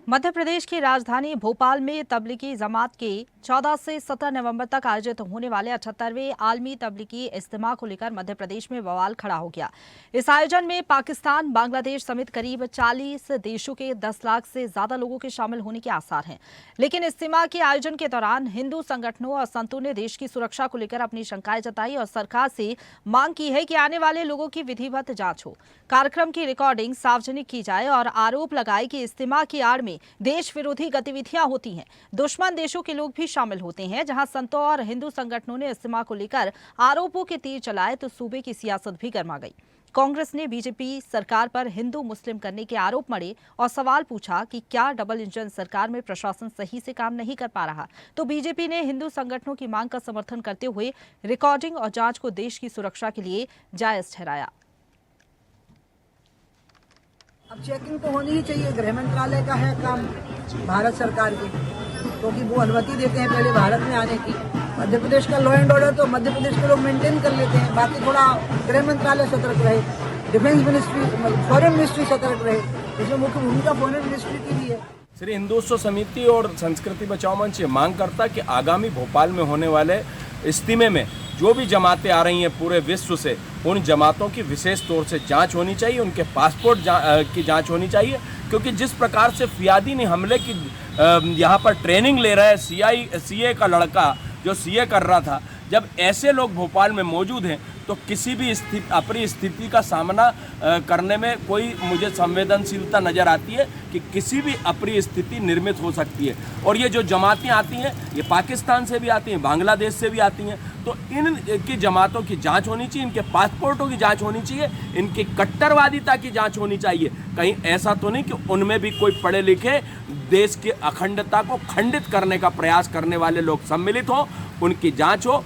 मध्य प्रदेश की राजधानी भोपाल में तबलीगी जमात के 14 से 17 नवंबर तक आयोजित होने वाले 78वें आलमी तबलीगी इज्तिमा को लेकर मध्य प्रदेश में बवाल खड़ा हो गया। इस आयोजन में पाकिस्तान, बांग्लादेश समेत करीब 40 देशों के 10 लाख से ज्यादा लोगों के शामिल होने के आसार हैं। लेकिन इज्तिमा के आयोजन के दौरान हिंदू संगठनों और संतों ने देश की सुरक्षा को लेकर अपनी शंकाएं जताई और सरकार से मांग की है कि आने वाले लोगों की विधिवत जांच हो, कार्यक्रम की रिकॉर्डिंग सार्वजनिक की जाए और आरोप लगाए कि इज्तिमा की आड़ में देश विरोधी गतिविधियां होती हैं। दुश्मन देशों के लोग भी शामिल होते हैं। जहां संतों और हिंदू संगठनों ने इज्तिमा को लेकर आरोपों के तीर चलाए तो सूबे की सियासत भी गर्मा गई। कांग्रेस ने बीजेपी सरकार पर हिंदू मुस्लिम करने के आरोप मढ़े और सवाल पूछा कि क्या डबल इंजन सरकार में प्रशासन सही से काम नहीं कर पा रहा। तो बीजेपी ने हिंदू संगठनों की मांग का समर्थन करते हुए रिकॉर्डिंग और जांच को देश की सुरक्षा के लिए जायज ठहराया। अब चेकिंग तो होनी ही चाहिए। गृह मंत्रालय का है काम, भारत सरकार की, क्योंकि वो अनुमति देते हैं पहले भारत में आने की। मध्य प्रदेश का लॉ एंड ऑर्डर तो मध्य प्रदेश के लोग मेंटेन कर लेते हैं, बाकी थोड़ा गृह मंत्रालय सतर्क रहे, डिफेंस मिनिस्ट्री, फॉरेन मिनिस्ट्री सतर्क रहे। इसमें मुख्य भूमिका फॉरेन मिनिस्ट्री की भी है। श्री हिंदुत्व समिति और संस्कृति बचाओ मंच ये मांग करता कि आगामी भोपाल में होने वाले इज्तिमे में जो भी जमातें आ रही हैं पूरे विश्व से, उन जमातों की विशेष तौर से जांच होनी चाहिए, उनके पासपोर्ट की जांच होनी चाहिए। क्योंकि जिस प्रकार से फियादी ने हमले की यहाँ पर ट्रेनिंग ले रहा है सीए का लड़का जो सीए कर रहा था, जब ऐसे लोग भोपाल में मौजूद हैं तो किसी भी अपनी स्थिति का सामना करने में कोई मुझे संवेदनशीलता नज़र आती है कि किसी भी अप्रिय स्थिति निर्मित हो सकती है। और ये जो जमातें आती हैं ये पाकिस्तान से भी आती हैं, बांग्लादेश से भी आती हैं। तो इनकी जमातों की जांच होनी चाहिए, इनके पासपोर्टों की जांच होनी चाहिए, इनकी कट्टरवादिता की जांच होनी चाहिए। कहीं ऐसा तो नहीं कि उनमें भी कोई पढ़े लिखे देश की अखंडता को खंडित करने का प्रयास करने वाले लोग सम्मिलित हों, उनकी जांच हो।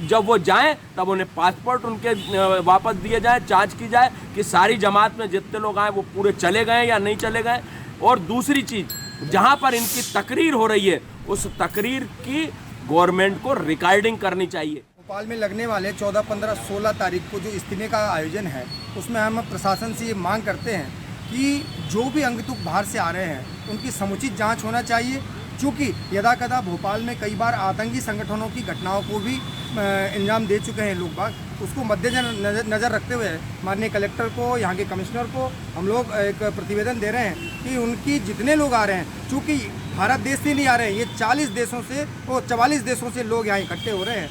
जब वो जाएं तब उन्हें पासपोर्ट उनके वापस दिए जाए, जांच की जाए कि सारी जमात में जितने लोग आए वो पूरे चले गए या नहीं चले गए। और दूसरी चीज़, जहां पर इनकी तकरीर हो रही है उस तकरीर की गवर्नमेंट को रिकॉर्डिंग करनी चाहिए। भोपाल में लगने वाले 14, 15, 16 तारीख को जो इज्तिमे का आयोजन है उसमें हम प्रशासन से ये मांग करते हैं कि जो भी अंगतुक बाहर से आ रहे हैं उनकी समुचित जांच होना चाहिए। चूँकि यदाकदा भोपाल में कई बार आतंकी संगठनों की घटनाओं को भी अंजाम दे चुके हैं लोग बाग, उसको मद्देनजर रखते हुए माननीय कलेक्टर को, यहाँ के कमिश्नर को हम लोग एक प्रतिवेदन दे रहे हैं कि उनकी जितने लोग आ रहे हैं, चूँकि भारत देश से नहीं आ रहे हैं, ये 40 देशों से और 44 देशों से लोग यहाँ इकट्ठे हो रहे हैं।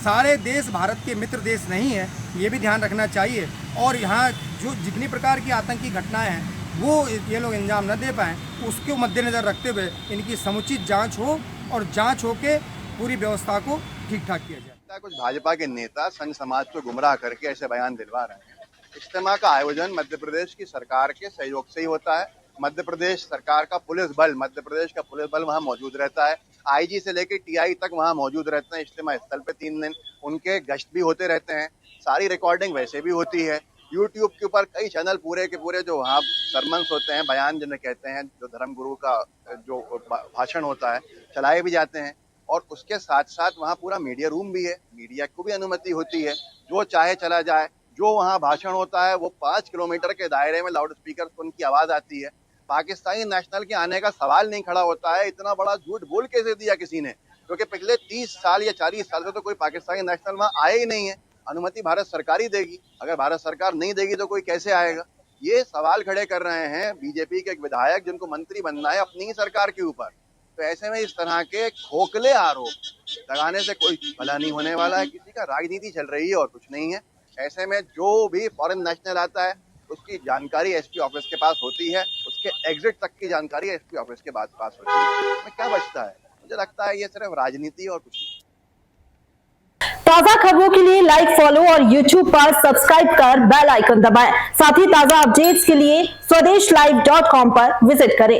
सारे देश भारत के मित्र देश नहीं है, ये भी ध्यान रखना चाहिए। और यहाँ जो जितनी प्रकार की आतंकी घटनाएँ हैं वो ये लोग अंजाम न दे पाएँ, उसको मद्देनज़र रखते हुए इनकी समुचित जांच हो और जांच हो के पूरी व्यवस्था को ठीक ठाक किया जाए। कुछ भाजपा के नेता संघ समाज को गुमराह करके ऐसे बयान दिलवा रहे हैं। इज्तिमा का आयोजन मध्य प्रदेश की सरकार के सहयोग से ही होता है। मध्य प्रदेश सरकार का पुलिस बल, मध्य प्रदेश का पुलिस बल वहाँ मौजूद रहता है। आईजी से लेकर टीआई तक वहाँ मौजूद रहते हैं। इज्तिमा स्थल पे 3 दिन उनके गश्त भी होते रहते हैं। सारी रिकॉर्डिंग वैसे भी होती है। यूट्यूब के ऊपर कई चैनल पूरे के पूरे जो वहाँ सरमन्स होते हैं, बयान जिन्हें कहते हैं, जो धर्मगुरु का जो भाषण होता है, चलाए भी जाते हैं। और उसके साथ साथ वहाँ पूरा मीडिया रूम भी है, मीडिया को भी अनुमति होती है, जो चाहे चला जाए। जो वहाँ भाषण होता है वो 5 किलोमीटर के दायरे में लाउड स्पीकर से उनकी आवाज़ आती है। पाकिस्तानी नेशनल के आने का सवाल नहीं खड़ा होता है। इतना बड़ा झूठ बोल कैसे दिया किसी ने, क्योंकि पिछले 30 साल या 40 साल से तो कोई पाकिस्तानी नेशनल वहाँ आए ही नहीं है। अनुमति भारत सरकार ही देगी, अगर भारत सरकार नहीं देगी तो कोई कैसे आएगा। ये सवाल खड़े कर रहे हैं बीजेपी के एक विधायक जिनको मंत्री बनना है अपनी ही सरकार के ऊपर। तो ऐसे में इस तरह के खोखले आरोप लगाने से कोई भला नहीं होने वाला है। किसी का राजनीति चल रही है और कुछ नहीं है। ऐसे में जो भी फॉरेन नेशनल आता है उसकी जानकारी एसपी ऑफिस के पास होती है, उसके एग्जिट तक की जानकारी एसपी ऑफिस के पास होती है। इसमें क्या बचता है? मुझे लगता है ये सिर्फ राजनीति और कुछ नहीं। ताजा खबरों के लिए लाइक, फॉलो और YouTube पर सब्सक्राइब कर बेल आइकन दबाएं। साथ ही ताजा अपडेट्स के लिए स्वदेशलाइव.com पर विजिट करें।